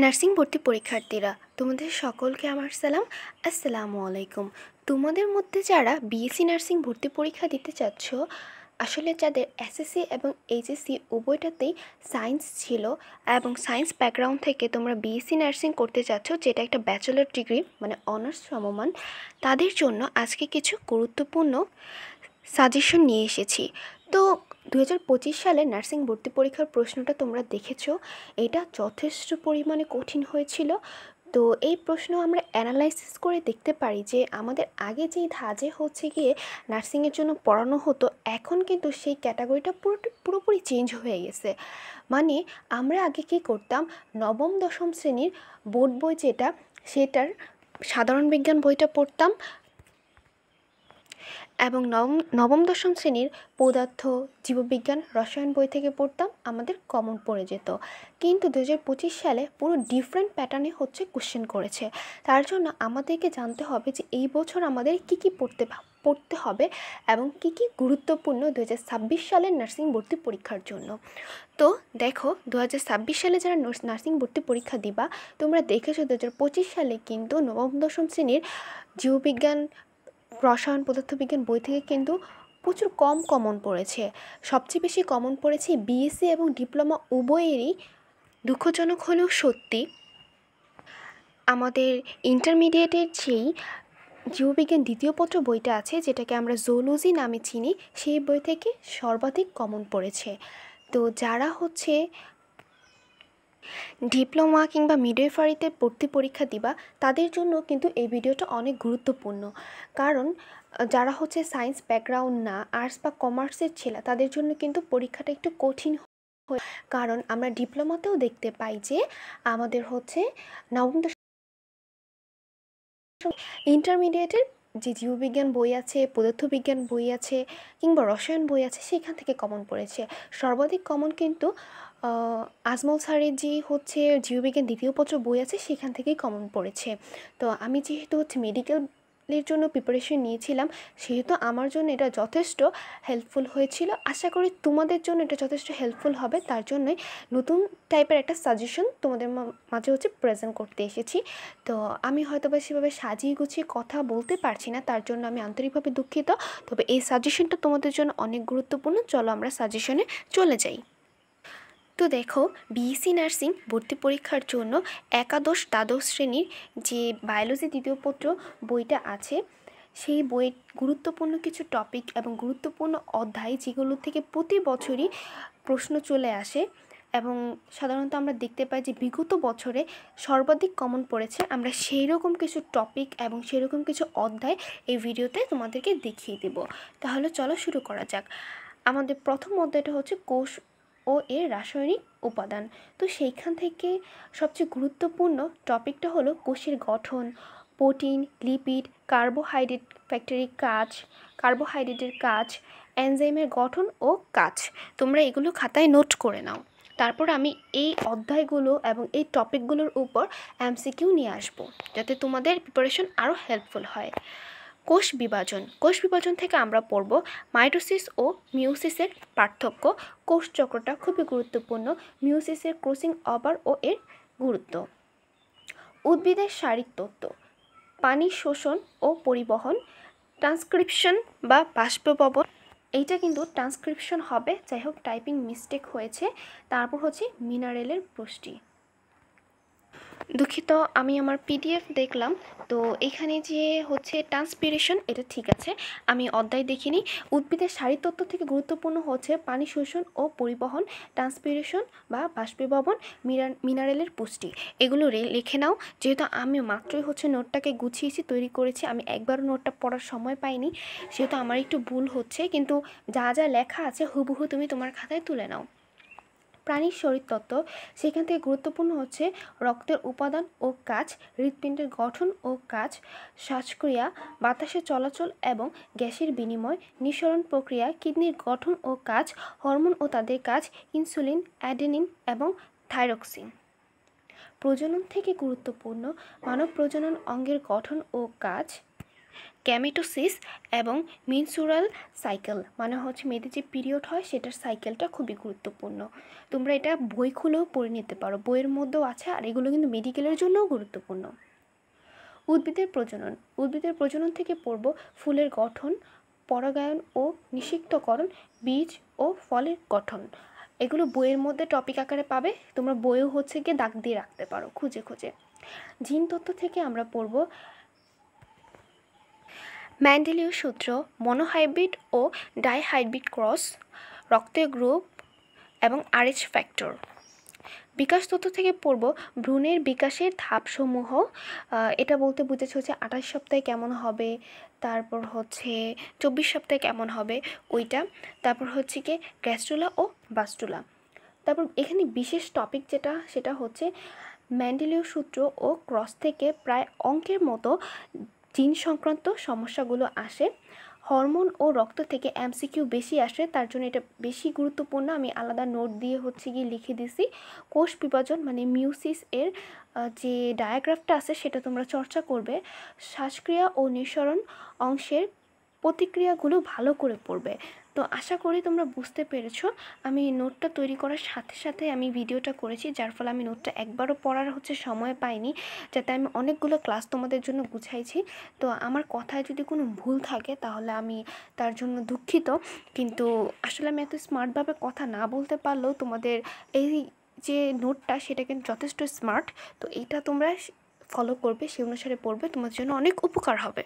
Nursing ভর্তি পরীক্ষার্থীরা তোমাদের সকলকে আমার সালাম। আসসালামু আলাইকুম। তোমাদের মধ্যে যারা বিএসসি নার্সিং ভর্তি পরীক্ষা দিতে চাচ্ছ, আসলে যাদের এসএসসি এবং এইচএসসি উভয়টাতেই সায়েন্স ছিল এবং সায়েন্স ব্যাকগ্রাউন্ড থেকে তোমরা বিএসসি নার্সিং করতে চাচ্ছ, যেটা একটা ব্যাচেলর ডিগ্রি মানে অনার্স সমমান, তাদের জন্য আজকে কিছু গুরুত্বপূর্ণ সাজেশন নিয়ে এসেছি। তো 2025 সালে নার্সিং ভর্তি পরীক্ষার প্রশ্নটা তোমরা দেখেছো, এটা যথেষ্ট পরিমাণে কঠিন হয়েছিল। তো এই প্রশ্ন আমরা অ্যানালাইসিস করে দেখতে পারি যে আমাদের আগে যেই ধাঁচে হচ্ছে গিয়ে নার্সিংয়ের জন্য পড়ানো হতো, এখন কিন্তু সেই ক্যাটাগরিটা পুরোপুরি চেঞ্জ হয়ে গেছে। মানে আমরা আগে কী করতাম, নবম দশম শ্রেণীর বোর্ড বই যেটা, সেটার সাধারণ বিজ্ঞান বইটা পড়তাম এবং নবম দশম শ্রেণীর পদার্থ, জীববিজ্ঞান, রসায়ন বই থেকে পড়তাম, আমাদের কমন পড়ে যেত। কিন্তু 2025 সালে পুরো ডিফারেন্ট প্যাটার্নে হচ্ছে কোশ্চেন করেছে। তার জন্য আমাদেরকে জানতে হবে যে এই বছর আমাদের কী কী পড়তে হবে এবং কী কী গুরুত্বপূর্ণ 2026 সালের নার্সিং ভর্তি পরীক্ষার জন্য। তো দেখো, 2026 সালে যারা নার্সিং ভর্তি পরীক্ষা দিবা, তোমরা দেখেছো 2025 সালে কিন্তু নবম দশম শ্রেণীর জীববিজ্ঞান, রসায়ন, পদার্থবিজ্ঞান বই থেকে কিন্তু প্রচুর কম কমন পড়েছে। সবচেয়ে বেশি কমন পড়েছে বিএসসি এবং ডিপ্লোমা উভয়েরই। দুঃখজনক হলেও সত্যি, আমাদের ইন্টারমিডিয়েটের যেই জীববিজ্ঞান দ্বিতীয় পত্র বইটা আছে, যেটাকে আমরা জুলজি নামে চিনি, সেই বই থেকে সর্বাধিক কমন পড়েছে। তো যারা হচ্ছে ডিপ্লোমা কিংবা মিডওয়াইফারিতে ভর্তি পরীক্ষা দিবা, তাদের জন্য কিন্তু এই ভিডিওটা অনেক গুরুত্বপূর্ণ। কারণ যারা হচ্ছে সায়েন্স ব্যাকগ্রাউন্ড না, আর্টস বা কমার্সের ছেলে, তাদের জন্য কিন্তু পরীক্ষাটা একটু কঠিন হয়। কারণ আমরা ডিপ্লোমাতেও দেখতে পাই যে আমাদের হচ্ছে নবম দশম ইন্টারমিডিয়েটের যে জীববিজ্ঞান বই আছে, পদার্থবিজ্ঞান বই আছে কিংবা রসায়ন বই আছে, সেখান থেকে কমন পড়েছে। সর্বাধিক কমন কিন্তু আজমল স্যারের যে হচ্ছে জীববিজ্ঞান দ্বিতীয় পত্র বই আছে, সেখান থেকেই কমন পড়েছে। তো আমি যেহেতু হচ্ছে মেডিকেলের জন্য প্রিপারেশন নিয়েছিলাম, সেহেতু আমার জন্য এটা যথেষ্ট হেল্পফুল হয়েছিল। আশা করি তোমাদের জন্য এটা যথেষ্ট হেল্পফুল হবে। তার জন্যই নতুন টাইপের একটা সাজেশন তোমাদের মাঝে হচ্ছে প্রেজেন্ট করতে এসেছি। তো আমি হয়তো বা সেভাবে সাজিয়ে গুছিয়ে কথা বলতে পারছি না, তার জন্য আমি আন্তরিকভাবে দুঃখিত। তবে এই সাজেশনটা তোমাদের জন্য অনেক গুরুত্বপূর্ণ। চলো আমরা সাজেশনে চলে যাই। তো দেখো, বিএসসি নার্সিং ভর্তি পরীক্ষার জন্য একাদশ দ্বাদশ শ্রেণীর যে বায়োলজি দ্বিতীয় পত্র বইটা আছে, সেই বইয়ের গুরুত্বপূর্ণ কিছু টপিক এবং গুরুত্বপূর্ণ অধ্যায়, যেগুলো থেকে প্রতি বছরই প্রশ্ন চলে আসে এবং সাধারণত আমরা দেখতে পাই যে বিগত বছরে সর্বাধিক কমন পড়েছে। আমরা সেই রকম কিছু টপিক এবং সেই রকম কিছু অধ্যায় এই ভিডিওতে তোমাদেরকে দেখিয়ে দেব। তাহলে চলো শুরু করা যাক। আমাদের প্রথম অধ্যায়টা হচ্ছে কোষ ও এর রাসায়নিক উপাদান। তো সেইখান থেকে সবচেয়ে গুরুত্বপূর্ণ টপিকটা হলো কোষের গঠন, প্রোটিন, লিপিড, কার্বোহাইড্রেটের কাজ, এনজাইমের গঠন ও কাজ। তোমরা এগুলো খাতায় নোট করে নাও। তারপর আমি এই অধ্যায়গুলো এবং এই টপিকগুলোর উপর এমসিকিউ নিয়ে আসবো, যাতে তোমাদের প্রিপারেশন আরও হেল্পফুল হয়। কোষ বিভাজন থেকে আমরা পড়ব মাইটোসিস ও মিওসিসের পার্থক্য। কোষ চক্রটা খুবই গুরুত্বপূর্ণ। মিওসিসের ক্রসিং ওভার ও এর গুরুত্ব। উদ্ভিদের শারীরতত্ত্ব, পানি শোষণ ও পরিবহন, ট্রান্সক্রিপশন বা বাষ্পীভবন। এইটা কিন্তু ট্রান্সক্রিপশন হবে, যাই হোক টাইপিং মিস্টেক হয়েছে। তারপর হচ্ছে মিনারেলের পুষ্টি। দুঃখিত, আমি আমার পিডিএফ দেখলাম, তো এখানে যে হচ্ছে ট্রান্সপিরেশন, এটা ঠিক আছে, আমি অধ্যায় দেখিনি। উদ্ভিদের শারীরতত্ত্ব থেকে গুরুত্বপূর্ণ হচ্ছে পানি শোষণ ও পরিবহন, ট্রান্সপিরেশন বা বাষ্পীভবন, মিনারেলের পুষ্টি। এগুলো লিখে নাও। যেহেতু আমি মাত্রই হচ্ছে নোটটাকে গুছিয়েছি, তৈরি করেছি, আমি একবারও নোটটা পড়ার সময় পাইনি, সেহেতু আমার একটু ভুল হচ্ছে, কিন্তু যা যা লেখা আছে হুবহু তুমি তোমার খাতায় তুলে নাও। প্রাণীর শরীরতত্ত্ব, সেখান থেকে গুরুত্বপূর্ণ হচ্ছে রক্তের উপাদান ও কাজ, হৃৎপিণ্ডের গঠন ও কাজ, শ্বাসক্রিয়া, বাতাসের চলাচল এবং গ্যাসের বিনিময়, নিঃসরণ প্রক্রিয়া, কিডনির গঠন ও কাজ, হরমোন ও তাদের কাজ, ইনসুলিন, অ্যাডেনিন এবং থাইরক্সিন। প্রজনন থেকে গুরুত্বপূর্ণ মানব প্রজনন অঙ্গের গঠন ও কাজ, গ্যামেটোসিস এবং মেনস্ট্রুয়াল সাইকেল, মানে হচ্ছে মেয়েদের যে পিরিয়ড হয় সেটার সাইকেলটা খুবই গুরুত্বপূর্ণ। তোমরা এটা বই খুলেও পড়ে নিতে পারো, বইয়ের মধ্যেও আছে, আর এগুলো কিন্তু মেডিকেলের জন্যও গুরুত্বপূর্ণ। উদ্ভিদের প্রজনন থেকে পড়ব ফুলের গঠন, পরাগায়ন ও নিষিক্তকরণ, বীজ ও ফলের গঠন। এগুলো বইয়ের মধ্যে টপিক আকারে পাবে, তোমরা বইও হচ্ছে গিয়ে দাগ দিয়ে রাখতে পারো খুঁজে খুঁজে। জিন তত্ত্ব থেকে আমরা পড়ব মেন্ডেলীয় সূত্র, মনোহাইব্রিড ও ডাইহাইব্রিড ক্রস, রক্তের গ্রুপ এবং আরএইচ ফ্যাক্টর। বিকাশ তত্ত্ব থেকে পড়ব ভ্রূণের বিকাশের ধাপসমূহ, এটা বলতে বুঝেছে হচ্ছে 28 সপ্তাহে কেমন হবে, তারপর হচ্ছে 24 সপ্তাহে কেমন হবে ওইটা, তারপর হচ্ছে কি গ্যাস্ট্রুলা ও বাস্টুলা। তারপর এখানে বিশেষ টপিক যেটা সেটা হচ্ছে মেন্ডেলীয় সূত্র ও ক্রস থেকে প্রায় অঙ্কের মতো জিন সংক্রান্ত সমস্যাগুলো আসে। হরমোন ও রক্ত থেকে এমসিকিউ বেশি আসে, তার জন্য এটা বেশি গুরুত্বপূর্ণ। আমি আলাদা নোট দিয়ে হচ্ছে গিয়ে লিখে দিছি। কোষ বিভাজন মানে মিউসিস এর যে ডায়াগ্রাফটা আছে সেটা তোমরা চর্চা করবে। শ্বাসক্রিয়া ও নিঃসরণ অংশের প্রতিক্রিয়াগুলো ভালো করে পড়বে। তো আশা করি তোমরা বুঝতে পেরেছো। আমি নোটটা তৈরি করার সাথে সাথে আমি ভিডিওটা করেছি, যার ফলে আমি নোটটা একবারও পড়ার হচ্ছে সময় পাইনি, যাতে আমি অনেকগুলো ক্লাস তোমাদের জন্য গুছাইছি। তো আমার কথায় যদি কোনো ভুল থাকে তাহলে আমি তার জন্য দুঃখিত, কিন্তু আসলে আমি এত স্মার্টভাবে কথা না বলতে পারলেও তোমাদের এই যে নোটটা সেটা কিন্তু যথেষ্ট স্মার্ট। তো এইটা তোমরা ফলো করবে, সেই অনুসারে পড়বে, তোমার জন্য অনেক উপকার হবে।